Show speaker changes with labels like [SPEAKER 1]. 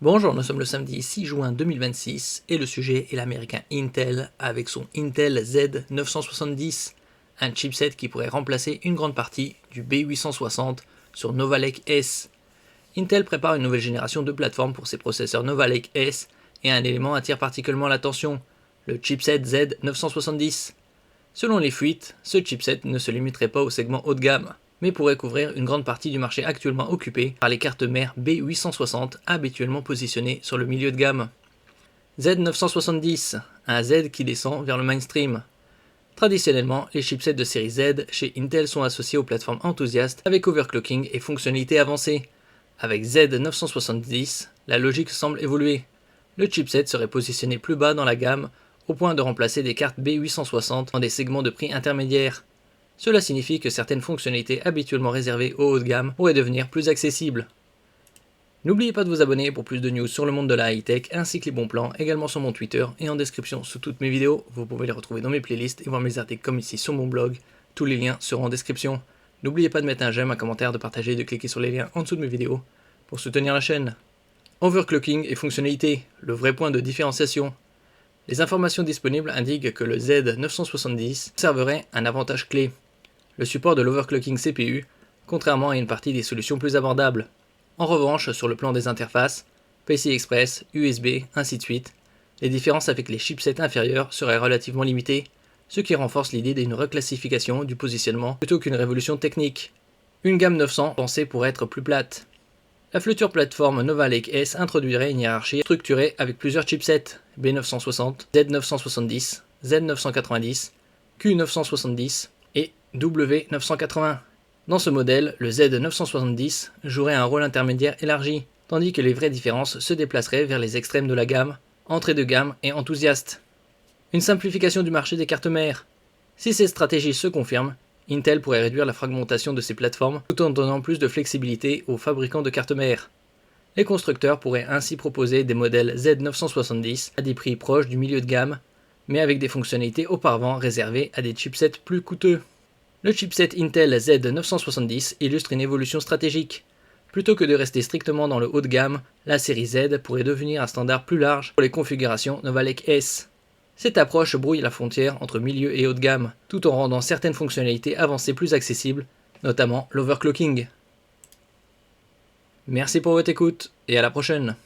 [SPEAKER 1] Bonjour, nous sommes le samedi 6 juin 2026 et le sujet est l'américain Intel avec son Intel Z970, un chipset qui pourrait remplacer une grande partie du B860 sur Nova Lake S. Intel prépare une nouvelle génération de plateformes pour ses processeurs Nova Lake S et un élément attire particulièrement l'attention, le chipset Z970. Selon les fuites, ce chipset ne se limiterait pas au segment haut de gamme, mais pourrait couvrir une grande partie du marché actuellement occupé par les cartes mères B860 habituellement positionnées sur le milieu de gamme. Z970, un Z qui descend vers le mainstream. Traditionnellement, les chipsets de série Z chez Intel sont associés aux plateformes enthousiastes avec overclocking et fonctionnalités avancées. Avec Z970, la logique semble évoluer. Le chipset serait positionné plus bas dans la gamme, au point de remplacer des cartes B860 dans des segments de prix intermédiaires. Cela signifie que certaines fonctionnalités habituellement réservées au haut de gamme pourraient devenir plus accessibles. N'oubliez pas de vous abonner pour plus de news sur le monde de la high-tech ainsi que les bons plans, également sur mon Twitter et en description sous toutes mes vidéos. Vous pouvez les retrouver dans mes playlists et voir mes articles comme ici sur mon blog. Tous les liens seront en description. N'oubliez pas de mettre un j'aime, un commentaire, de partager et de cliquer sur les liens en dessous de mes vidéos pour soutenir la chaîne. Overclocking et fonctionnalités, le vrai point de différenciation. Les informations disponibles indiquent que le Z970 conserverait un avantage clé, le support de l'overclocking CPU, contrairement à une partie des solutions plus abordables. En revanche, sur le plan des interfaces, PCI Express, USB, ainsi de suite, les différences avec les chipsets inférieurs seraient relativement limitées, ce qui renforce l'idée d'une reclassification du positionnement plutôt qu'une révolution technique. Une gamme 900 pensée pour être plus plate. La future plateforme Nova Lake S introduirait une hiérarchie structurée avec plusieurs chipsets B960, Z970, Z990, Q970 et W980. Dans ce modèle, le Z970 jouerait un rôle intermédiaire élargi, tandis que les vraies différences se déplaceraient vers les extrêmes de la gamme, entrée de gamme et enthousiaste. Une simplification du marché des cartes mères. Si ces stratégies se confirment, Intel pourrait réduire la fragmentation de ses plateformes tout en donnant plus de flexibilité aux fabricants de cartes mères. Les constructeurs pourraient ainsi proposer des modèles Z970 à des prix proches du milieu de gamme, mais avec des fonctionnalités auparavant réservées à des chipsets plus coûteux. Le chipset Intel Z970 illustre une évolution stratégique. Plutôt que de rester strictement dans le haut de gamme, la série Z pourrait devenir un standard plus large pour les configurations Nova Lake S. Cette approche brouille la frontière entre milieu et haut de gamme, tout en rendant certaines fonctionnalités avancées plus accessibles, notamment l'overclocking. Merci pour votre écoute, et à la prochaine.